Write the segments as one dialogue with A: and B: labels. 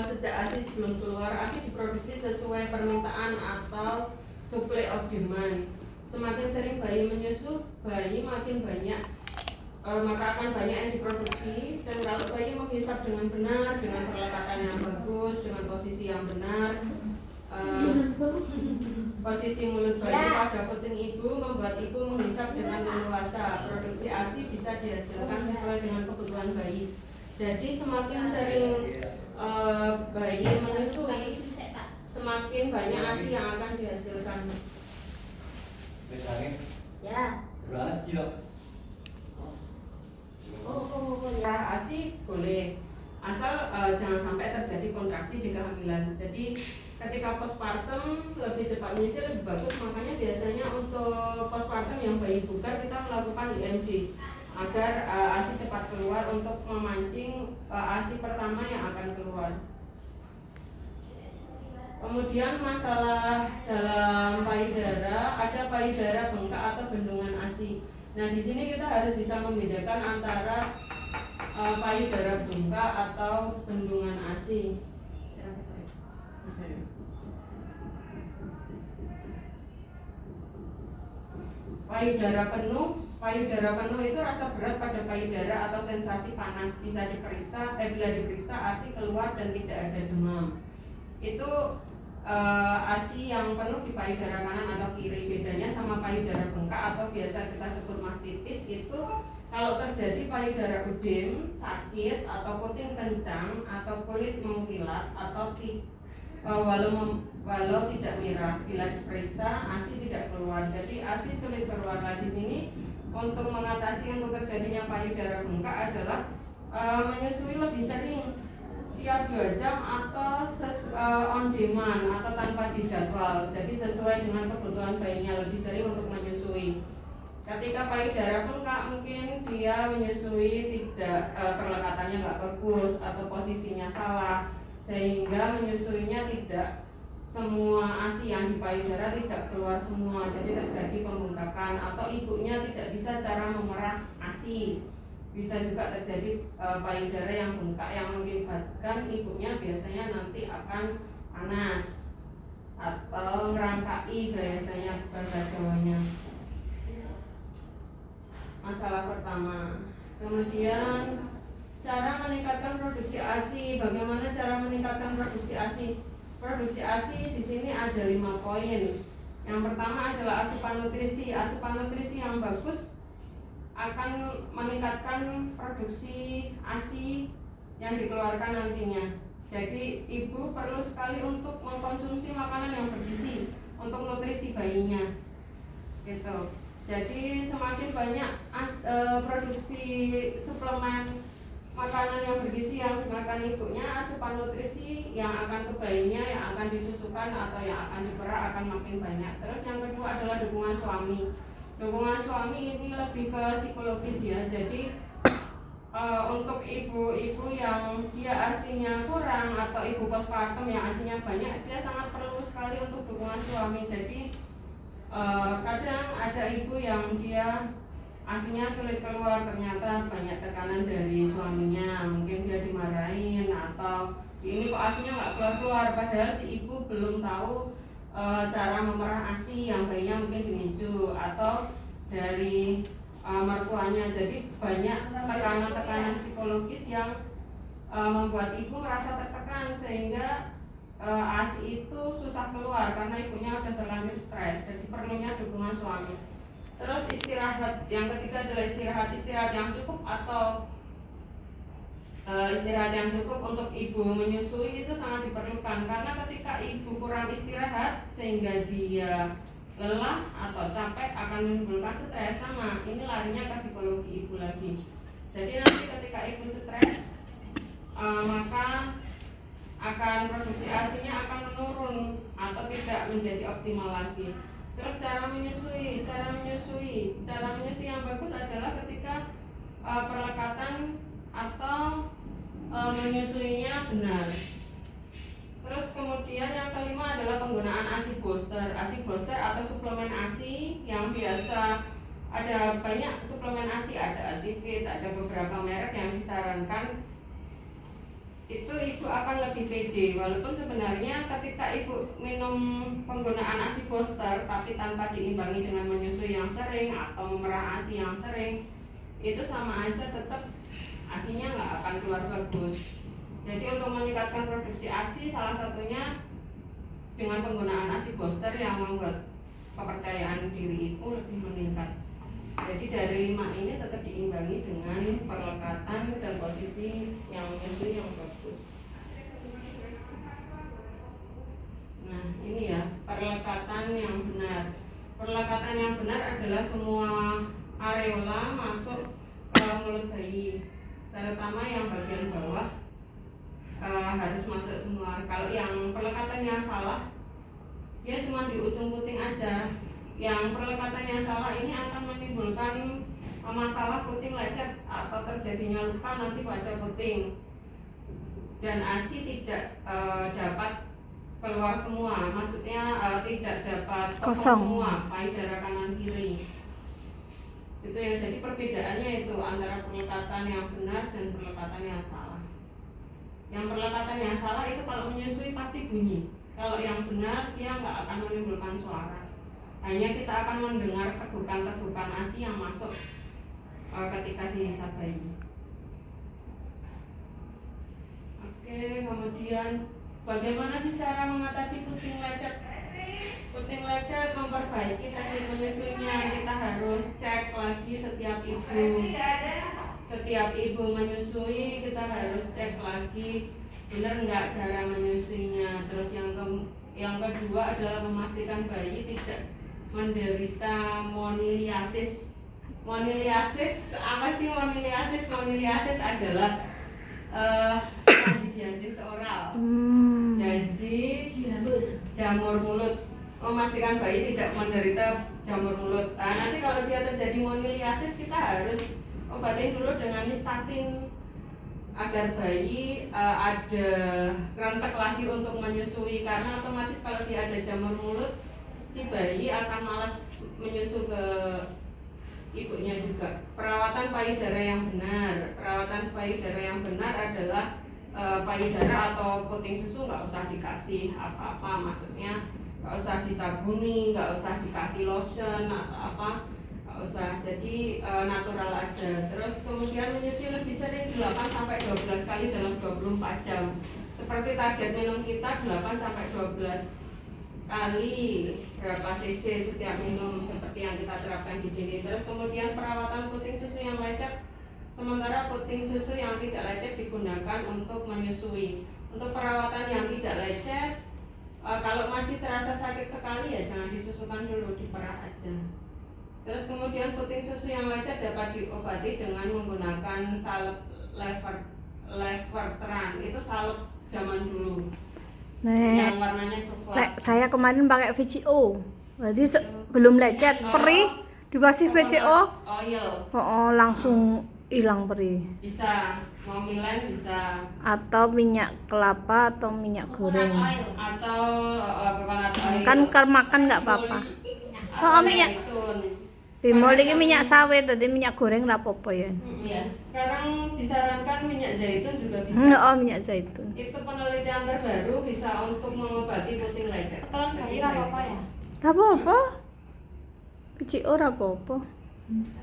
A: sejak ASI sebelum keluar, ASI diproduksi sesuai permintaan atau supply of demand. Semakin sering bayi menyusu, bayi makin banyak, maka akan banyak yang diproduksi. Dan kalau bayi menghisap dengan benar, dengan perlekatan yang bagus, dengan posisi yang benar, posisi mulut bayi pada puting ibu membuat ibu menghisap dengan leluasa. Produksi ASI bisa dihasilkan sesuai dengan kebutuhan bayi. Jadi semakin sering bayi menyusui, semakin banyak ASI yang akan dihasilkan.
B: Ya.
A: ASI boleh, asal jangan sampai terjadi kontraksi di kehamilan. Jadi ketika postpartum lebih cepat menyusui lebih bagus. Makanya biasanya untuk postpartum yang bayi bugar kita melakukan IMD agar ASI cepat keluar untuk memancing ASI pertama yang akan keluar. Kemudian masalah dalam payudara, ada payudara bengkak atau bendungan ASI. Nah, di sini kita harus bisa membedakan antara payudara bengkak atau bendungan ASI. Payudara penuh itu rasa berat pada payudara atau sensasi panas, bisa diperiksa. Bila diperiksa ASI keluar dan tidak ada demam. Itu ASI yang penuh di payudara kanan atau kiri. Bedanya sama payudara bengkak atau biasa kita sebut mastitis, itu kalau terjadi payudara udem, sakit atau puting kencang atau kulit mengkilat atau walau tidak merah, bila diperiksa ASI tidak keluar. Jadi ASI sulit keluar. Nah, di sini untuk mengatasi untuk terjadinya payudara bengkak adalah menyusui lebih sering, tiap 2 jam atau on demand atau tanpa dijadwal. Jadi sesuai dengan kebutuhan bayinya, lebih sering untuk menyusui. Ketika payudara bengkak mungkin dia menyusui tidak perlekatannya nggak bagus atau posisinya salah, sehingga menyusuinya tidak semua ASI yang di payudara tidak keluar semua. Jadi terjadi pembengkakan atau ibunya tidak bisa cara memerah ASI. Bisa juga terjadi payudara yang bengkak yang mengakibatkan ibunya biasanya nanti akan panas atau ngerangkai biasanya bahasa Jawanya. Masalah pertama. Kemudian cara meningkatkan produksi ASI. Bagaimana cara meningkatkan produksi ASI? Produksi ASI di sini ada 5 poin. Yang pertama adalah asupan nutrisi. Asupan nutrisi yang bagus akan meningkatkan produksi ASI yang dikeluarkan nantinya. Jadi ibu perlu sekali untuk mengkonsumsi makanan yang bergizi untuk nutrisi bayinya. Gitu. Jadi semakin banyak produksi suplemen makanan yang bergizi yang dimakan ibunya, asupan nutrisi yang akan ke bayinya, yang akan disusukan atau yang akan diperah akan makin banyak. Terus yang kedua adalah dukungan suami. Dukungan suami ini lebih ke psikologis ya. Jadi untuk ibu-ibu yang dia ASINya kurang atau ibu postpartum yang ASINya banyak, dia sangat perlu sekali untuk dukungan suami. Jadi kadang ada ibu yang dia ASINya sulit keluar, ternyata banyak tekanan dari suaminya, mungkin dia dimarahin atau ini kok ASINya nggak keluar-keluar, padahal si ibu belum tahu cara memerah ASI yang bayinya mungkin dininju atau dari mertuanya. Jadi banyak tekanan-tekanan psikologis yang membuat ibu merasa tertekan sehingga ASI itu susah keluar karena ibunya udah terlanjur stres. Jadi perlunya dukungan suami. Terus istirahat. Yang ketiga adalah istirahat yang cukup atau istirahat yang cukup untuk ibu menyusui itu sangat diperlukan, karena ketika ibu kurang istirahat sehingga dia lelah atau capek akan menimbulkan stres. Sama, ini larinya ke psikologi ibu lagi. Jadi nanti ketika ibu stres maka akan produksi ASINya akan menurun atau tidak menjadi optimal lagi. Terus cara menyusui yang bagus adalah ketika perlekatan atau menyusuinya benar. Terus kemudian yang kelima adalah penggunaan ASI booster. ASI booster atau suplemen ASI yang biasa ada banyak suplemen ASI, ada ASI Fit, ada beberapa merek yang disarankan itu ibu akan lebih pede, walaupun sebenarnya ketika ibu minum penggunaan ASI booster tapi tanpa diimbangi dengan menyusui yang sering atau memerah ASI yang sering, itu sama aja tetap ASInya nggak akan keluar bagus. Jadi untuk meningkatkan produksi ASI salah satunya dengan penggunaan ASI booster yang membuat kepercayaan diri ibu lebih meningkat. Jadi dari 5 ini tetap diimbangi dengan perlekatan dan posisi yang menyusui yang bagus. Nah ini ya, perlekatan yang benar. Perlekatan yang benar adalah semua areola masuk ke mulut bayi, terutama yang bagian bawah harus masuk semua. Kalau yang perlekatannya salah, dia cuma di ujung puting aja. Yang perlekatannya salah ini akan menimbulkan masalah puting lecet atau terjadinya luka nanti pada puting, dan ASI tidak dapat keluar semua, maksudnya tidak dapat kosong semua payudara kanan kiri. Itu yang jadi perbedaannya itu antara perlekatan yang benar dan perlekatan yang salah. Yang perlekatan yang salah itu kalau menyusui pasti bunyi, kalau yang benar dia nggak akan menimbulkan suara. Hanya kita akan mendengar tegukan-tegukan ASI yang masuk ketika dihisap bayi. Oke, kemudian bagaimana sih cara mengatasi puting lecet? Puting lecet, memperbaiki teknik menyusuinya, kita harus cek lagi setiap ibu. Setiap ibu menyusui kita harus cek lagi benar nggak cara menyusuinya. Terus yang kedua adalah memastikan bayi tidak menderita moniliasis. Moniliasis apa sih moniliasis? Moniliasis adalah kandidiasis oral. Jadi jamur mulut. Memastikan bayi tidak menderita jamur mulut. Nah, nanti kalau dia terjadi moniliasis kita harus obatin dulu dengan nystatin agar bayi ada rentek lagi untuk menyusui, karena otomatis kalau dia ada jamur mulut si bayi akan malas menyusu ke ibunya juga. Perawatan payudara yang benar. Perawatan payudara yang benar adalah payudara atau puting susu nggak usah dikasih apa-apa, maksudnya nggak usah disabuni, nggak usah dikasih lotion atau apa, nggak usah. Jadi natural aja. Terus kemudian menyusui lebih sering 8-12 kali dalam 24 jam. Seperti target minum kita 8-12 kali berapa cc setiap minum seperti yang kita terapkan di sini. Terus kemudian perawatan puting susu yang lecet, sementara puting susu yang tidak lecet digunakan untuk menyusui. Untuk perawatan yang tidak lecet, kalau masih terasa sakit sekali ya jangan disusukan dulu, diperah aja. Terus kemudian puting susu yang lecet dapat diobati dengan menggunakan salep Levertran. Itu salep zaman dulu. Yang warnanya coklat.
B: Saya kemarin pakai VCO. Jadi belum lecet, perih, dikasih VCO.
A: Oil.
B: Langsung hilang perih.
A: Bisa, mau milen bisa.
B: Atau minyak kelapa atau minyak goreng.
A: Atau coconut oil.
B: Kan makan nggak apa-apa. Minyak. Bimol ini minyak sawit, tadi minyak goreng rapopo ya.
A: Sekarang disarankan minyak zaitun juga bisa.
B: Minyak zaitun.
A: Itu penelitian terbaru bisa untuk mengobati puting lecet.
C: Ketelan bayi rapopo ya?
B: Rapopo? VCO rapopo.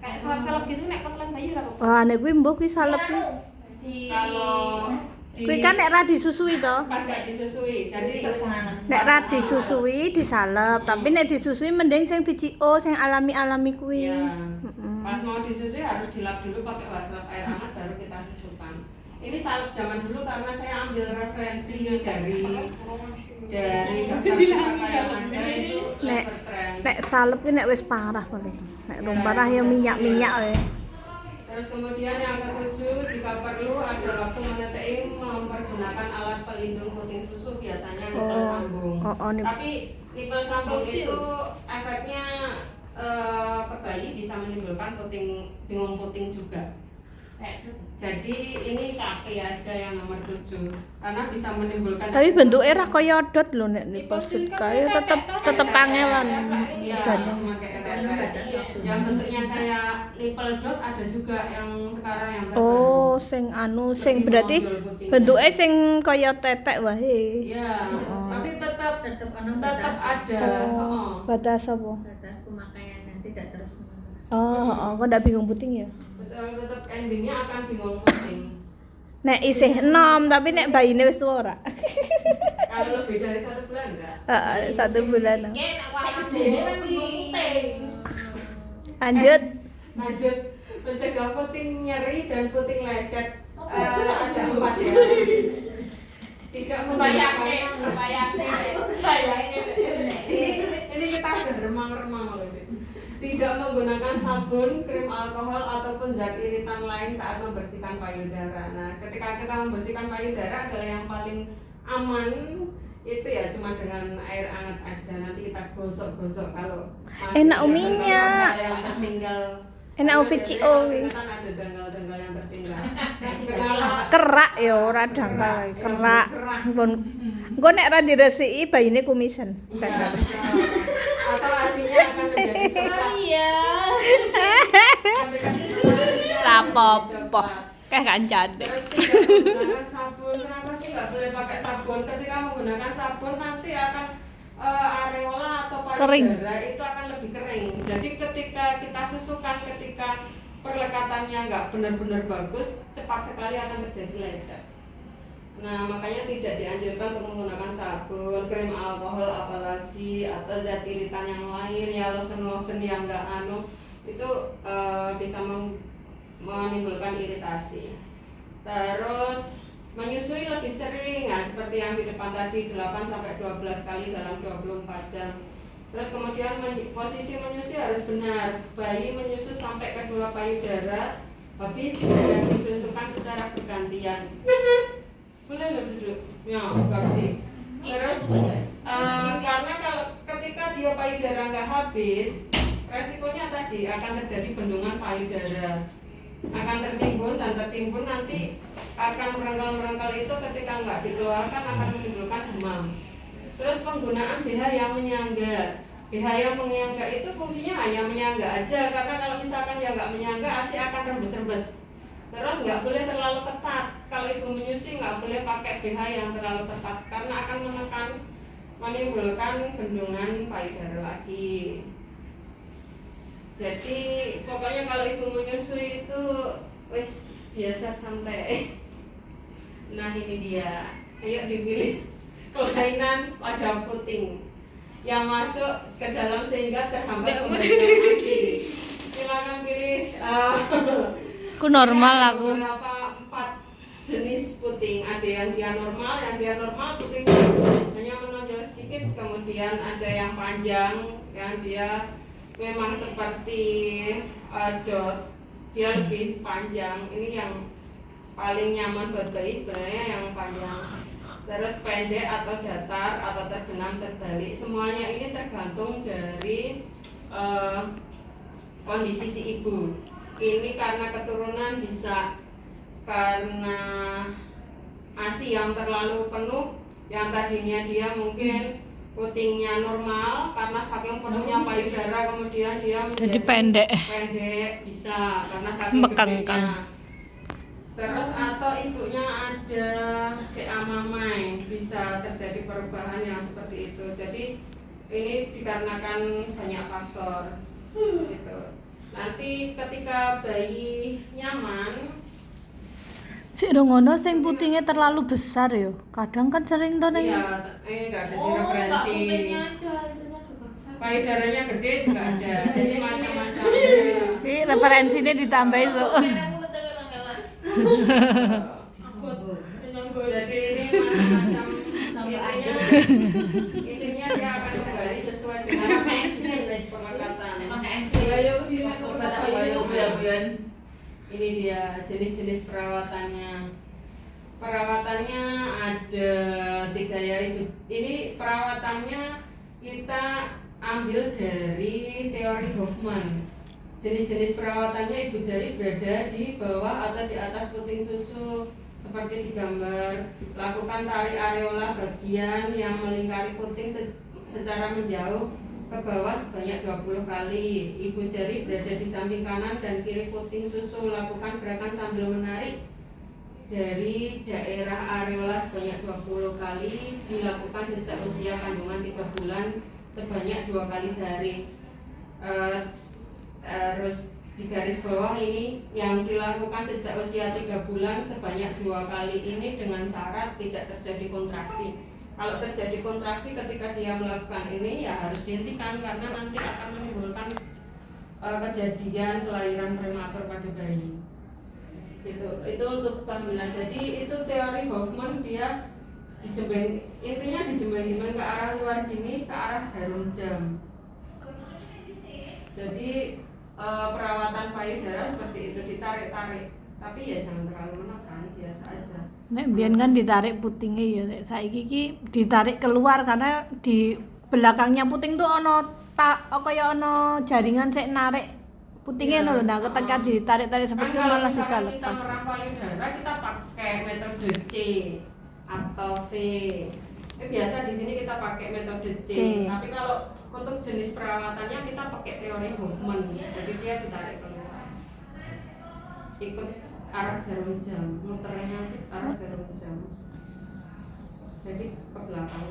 C: Kayak salep-salep gitu nek ketelan bayi rapopo.
B: Wah, nek kuwi mbok kuwi salep kuwi.
A: Kalau
B: Kuwi kan nek ra disusui to.
A: pas gak disusui. Jadi
B: Nek ra disusui disalep, tapi nek disusui mending sing VCO sing alami-alami kuwi.
A: ya, pas mau disusui harus dilap dulu pakai wastafel air hangat baru kita susukan. Ini salep zaman dulu karena saya ambil referensi dari yang ada itu Levertran.
B: Nek salep ki nek wis parah paling. Nek rum parah ya minyak-minyak wae.
A: Terus kemudian yang ketujuh, jika perlu ada waktu menetes mempergunakan alat pelindung puting susu, biasanya nipel sambung. Tapi nipel sambung itu efeknya ke bayi bisa menimbulkan puting, bingung puting juga. Jadi ini kaki aja yang nomor 7 karena bisa menimbulkan.
B: Tapi bentuknya ra kaya dot lho nek nipple silk kae tetep kangelan
A: Iya,
B: jane.
A: cuma kayak yang bentuknya kayak nipple dot ada juga yang sekarang yang terbaru.
B: Oh, sing anu sing berarti bentuknya sing kaya tetek wae.
A: Iya, tapi tetap
D: tetap
A: ada.
B: Oh, batas apa?
D: batas pemakaiannya tidak terus menerus.
B: Oh, kok ndak bingung puting ya?
A: Betul, tetap endingnya akan bingung pusing.
B: Nek isih enom tapi nek bayine wis tuwa ora?
A: Kalau lebih dari 1 bulan enggak?
B: Heeh, 1 bulan.
C: Gedene kan puting.
B: Lanjut.
A: Lanjut, mencegah puting nyeri dan puting lecet. Ada 4 ya. Tidak
C: Bayangin.
A: ini kita sudah remang-remang loh ini. Tidak menggunakan sabun, krim alkohol ataupun zat iritan lain saat membersihkan payudara. Nah, ketika kita membersihkan payudara adalah yang paling aman itu ya cuma dengan air hangat aja. Nanti kita gosok-gosok kalau
B: Enak minyak.
A: yang tertinggal.
B: Enak VCO
A: Kan ada dangkal-dangkal yang tertinggal. Kenapa?
B: kerak ya ora dangkal kerak. Engko nek ra diresiki bayine kumisen.
A: Iya, atau asinya akan menjadi coklat.
C: Iya.
B: Rapopo. Kayak kancane.
A: Terus tidak menggunakan sabun. Kenapa sih nggak boleh pakai sabun? Ketika menggunakan sabun nanti akan areola atau
B: Kering.
A: payudara itu akan lebih kering. Jadi ketika kita susukan, ketika perlekatannya nggak benar-benar bagus, cepat sekali akan terjadi lecet. Nah, makanya tidak dianjurkan untuk menggunakan sabun, krim alkohol apalagi atau zat iritan yang lain ya, lotion yang nggak itu bisa menimbulkan iritasi. Terus menyusui lebih sering, nah seperti yang di depan tadi 8 sampai 12 kali dalam 24 jam. Terus kemudian posisi menyusui harus benar. Bayi menyusu sampai kedua payudara habis dan disusukan secara bergantian. Boleh lo duduk, ya kasih. Terus karena kalau ketika dia payudara nggak habis, resikonya tadi akan terjadi bendungan payudara, akan tertimbun dan tertimbun nanti akan merengkel itu ketika nggak dikeluarkan akan menimbulkan demam. Terus penggunaan BH yang menyangga. BH yang menyangga itu fungsinya hanya menyangga aja, karena kalau misalkan dia nggak menyangga ASI akan rembes-rembes. Terus nggak boleh terlalu ketat. Kalau ibu menyusui nggak boleh pakai BH yang terlalu ketat karena akan menimbulkan bendungan payudara lagi. Jadi pokoknya kalau ibu menyusui itu wis biasa sampai. Nah ini dia. Ayo dipilih kelainan pada puting yang masuk ke dalam sehingga terhambat pembentukan ASI. Silakan pilih.
B: Aku normal aku.
A: Beberapa 4 jenis puting. Ada yang dia normal puting hanya menonjol sedikit, kemudian ada yang panjang yang dia memang seperti dot, dia lebih panjang. Ini yang paling nyaman buat bayi sebenarnya yang panjang. Terus pendek atau datar atau terbenam terbalik. Semuanya ini tergantung dari kondisi si ibu. Ini karena keturunan, bisa karena ASI yang terlalu penuh, yang tadinya dia mungkin putingnya normal karena saking penuhnya payudara kemudian dia
B: Jadi pendek
A: bisa karena saking
B: Mekangkan.
A: gedenya. Terus atau ibunya ada CA mamai, bisa terjadi perubahan yang seperti itu. Jadi ini dikarenakan banyak faktor gitu. Nanti ketika bayi nyaman,
B: Sik ngono sing putingnya terlalu besar yo. Kadang kan sering to ning.
A: iya, enggak ada di
C: Oh, enggak
A: referensi.
C: putingnya aja, itunya juga besar.
A: Payudaranya gede juga ada, jadi macam-macam.
B: Iki referensinya ditambah so.
A: Jadi ini macam-macam. Intinya dia akan kembali sesuai dengan pengelakatan. Ini dia jenis-jenis perawatannya. Perawatannya ada 3 ya. Ini perawatannya kita ambil dari teori Hoffman. Jenis-jenis perawatannya ibu jari berada di bawah atau di atas puting susu seperti di gambar. Lakukan tarik areola bagian yang melingkari puting secara menjauh ke bawah sebanyak 20 kali. Ibu jari berada di samping kanan dan kiri puting susu. Lakukan gerakan sambil menarik dari daerah areola sebanyak 20 kali. Dilakukan sejak usia kandungan 3 bulan sebanyak 2 kali sehari. Terus di garis bawah ini yang dilakukan sejak usia 3 bulan sebanyak 2 kali ini dengan syarat tidak terjadi kontraksi. Kalau terjadi kontraksi ketika dia melakukan ini ya harus dihentikan karena nanti akan menimbulkan kejadian kelahiran prematur pada bayi. Itu untuk kehamilan. Jadi itu teori Hoffman, dia intinya dijembeng-jembeng ke arah luar gini searah jarum jam. Jadi perawatan payudara seperti itu, ditarik-tarik, tapi ya jangan terlalu menekan, biasa aja.
B: Nek mbiyen kan ditarik putingnya ya, nek saiki iki ditarik keluar karena di belakangnya puting tuh kaya ono jaringan sik narik putingnya lho. Nah, ketika ditarik-tarik seperti itu malah bisa lepas.
A: Kita merah payudara kita pakai metode C atau V. Biasa di sini kita pakai metode C. Tapi kalau untuk jenis perawatannya kita pakai teori Hoffman. Jadi dia ditarik keluar. Ikut arah jarum jam, muternya arah jarum jam. Jadi ke belakang.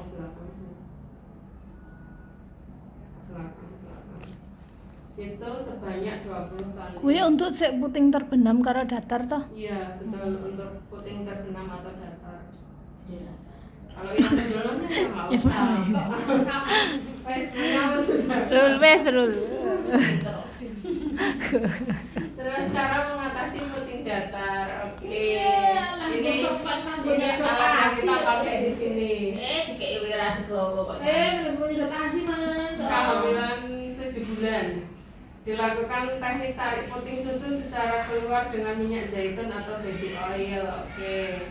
A: Itu sebanyak 20 kali.
B: Kuwi untuk sik puting terbenam karo datar toh?
A: Iya, betul, untuk puting terbenam atau datar. Kalau yang sebelumnya ya mau.
B: Rul.
A: Terus cara mengatasi puting datar. Oke. Ini alat yang kita pakai di sini.
C: Dikei wira digowo kok.
D: Belum dikasih Mas.
A: Kehamilan 7 bulan. Dilakukan teknik tarik puting susu secara keluar dengan minyak zaitun atau baby oil. Oke.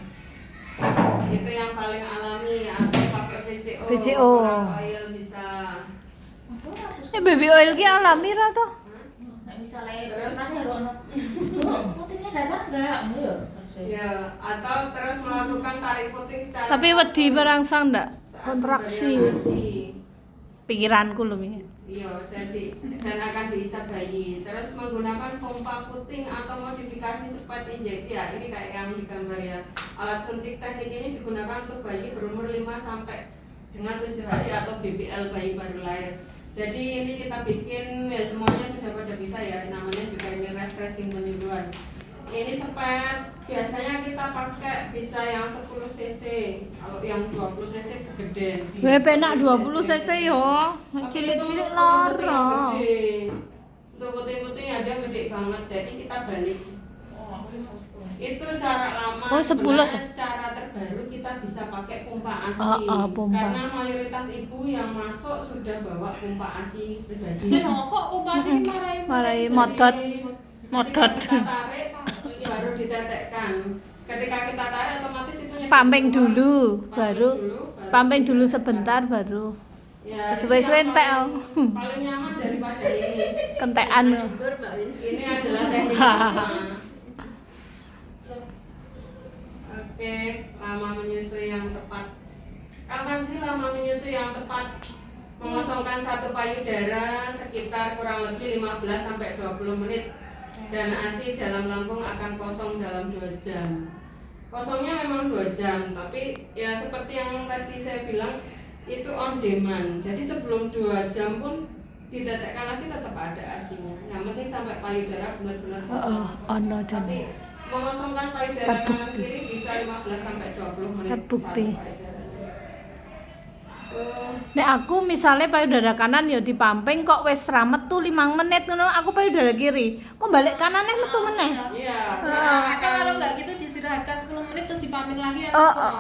A: Itu yang paling alami, atau pakai VCO. Oil bisa.
B: Baby oil ki alami ra toh?
C: Nek misale masih rono. Putingnya datar enggak? Ya.
A: Ya, atau terus melakukan tarik puting secara
B: Tapi wedi merangsang ndak? Kontraksi.
A: kontraksi.
B: Pikiranku lho ini.
A: Iya, dan akan diisap bayi. Terus menggunakan pompa puting atau modifikasi spot injeksi ya. Ini kayak yang di gambar ya. Alat suntik teknik ini digunakan untuk bayi berumur 5 sampai dengan 7 hari atau BBL bayi baru lahir. Jadi ini kita bikin ya, semuanya sudah pada bisa ya. Namanya juga ini refreshing penyembuhan. Ini sepet biasanya kita pakai bisa yang 10 cc. Kalau yang 20 cc kegedean.
B: Weh penak 20 cc yo. Cilik-cilik lara.
A: Untuk putih-putih ada gede banget. Jadi kita balik. Itu cara lama.
B: Oh, 10
A: Sebenarnya cara terbaru kita bisa pakai pompa ASI.
B: Pompa.
A: Karena mayoritas ibu yang masuk sudah bawa pompa ASI pribadi.
C: Kok upasi
B: Marai modot.
A: Ketika kita tarik baru ditetekkan. Ketika kita tarik otomatis itu
B: Pamping dulu, baru pamping dulu sebentar baru.
A: Ya,
B: Suwe-suwe
A: ini yang
B: entek,
A: paling nyaman daripada ini.
B: Kentekan.
A: Ini adalah teknik lama. Oke, lama menyusui yang tepat. Kapan sih lama menyusui yang tepat? Mengosongkan satu payudara sekitar kurang lebih 15 sampai 20 menit. Dan ASI dalam lambung akan kosong dalam 2 jam. Kosongnya memang 2 jam, tapi ya seperti yang tadi saya bilang itu on demand. Jadi sebelum 2 jam pun ditetekkan lagi tetap ada ASI-nya. Yang penting sampai payudara benar-benar kosong.
B: Ono
A: Tapi
B: jane.
A: mengosongkan payudara kanan kiri bisa 15 sampai 20 menit.
B: Terbukti.
A: satu payudara.
B: Nek aku misalnya payudara kanan ya dipamping kok wis ra metu 5 menit ngono, aku payudara kiri. Kok balik kanane metu meneh.
A: Iya.
C: Atau kalau enggak gitu diistirahatkan 10 menit terus dipamping lagi ya.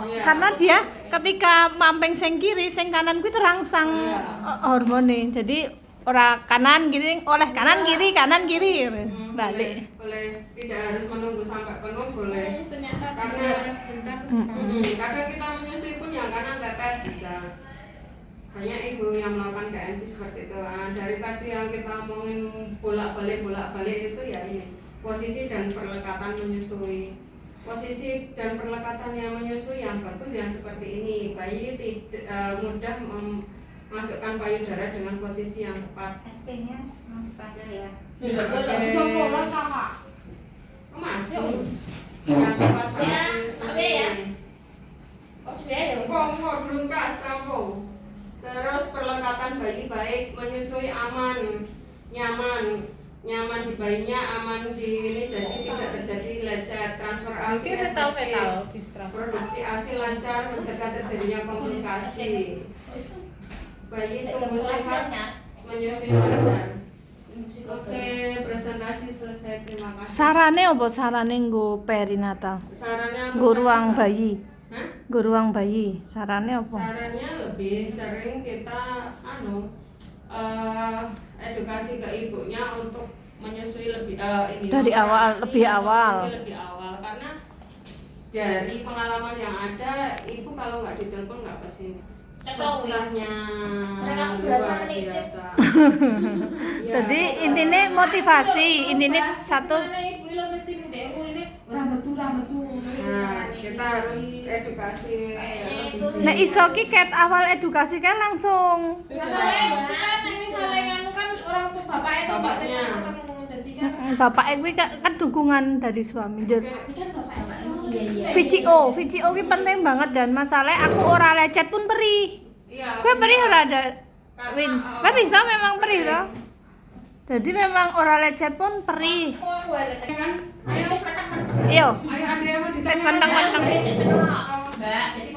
A: Iya.
B: Karena dia ketika mamping sing kiri, sing kanan kuwi terangsang hormone. Jadi ora kanan kiri, oleh kanan kiri balik.
A: Boleh tidak harus menunggu sampai penuh, boleh.
C: Ternyata
A: Karena-
C: diistirahatkan sebentar terus dipamping.
A: Kadang kita menyusui pun yang kanan tetes bisa. banyak ibu yang melakukan KNC seperti itu. Dari tadi yang kita omongin bolak-balik itu ya ini posisi dan perlekatan menyusui. Posisi dan perlekatan yang menyusui yang bagus yang seperti ini, bayi mudah memasukkan payudara dengan posisi yang tepat.
C: ST-nya dipanggil ya.
D: Coba sama.
A: Maju yang tepat
C: Ya,
A: sama
C: apa ya? Oh, sudah ya.
A: Kongko belum kak sampo. Terus perlekatan bayi baik, menyusui aman, nyaman di bayinya, aman di ini, jadi tidak terjadi lecet, transfer ASI efektif, produksi ASI lancar, mencegah terjadinya komplikasi. Bayi tumbuh sehat, menyusui lancar. Oke, presentasi selesai. Terima kasih.
B: Sarane apa sarane nggo perinatal?
A: Sarannya
B: Nggo ruang bayi.
A: Hah?
B: Nggo ruang bayi. Sarane apa?
A: Sarannya lebih sering kita edukasi ke ibunya untuk menyusui lebih ini
B: Dari awal,
A: operasi
B: lebih
A: untuk
B: awal.
A: menyusui lebih awal karena dari pengalaman yang ada ibu kalau nggak ditelepon nggak kesini. Susahnya
C: Mereka berasa
A: luar
C: menitip.
A: biasa. Ya,
B: Jadi intinya motivasi, intinya satu
D: Ibu lo mesti ndek ini ora metu.
A: Nah, kita harus edukasi.
B: nek iso ki ket awal edukasi kan langsung
D: Masalahnya kita nek misalnya nganu kan orang tua bapaknya atau mbaknya ketemu jadi kan
B: bapak gue kan dukungan dari suami.
A: Oke.
D: kan bapaknya
C: Iya.
B: VCO ki penting banget dan masalahnya aku ora lecet pun perih.
A: Iya.
B: Gue perih ora ada
A: Karena,
B: Win. Perih toh memang perih toh. Jadi memang ora lecet pun perih.
A: kan?
C: Ayo, wis matang.
B: Yo,
A: Ayo ada yang mau
B: wis
A: ditanya?
B: mentang-mentang.
C: Mbak, jadi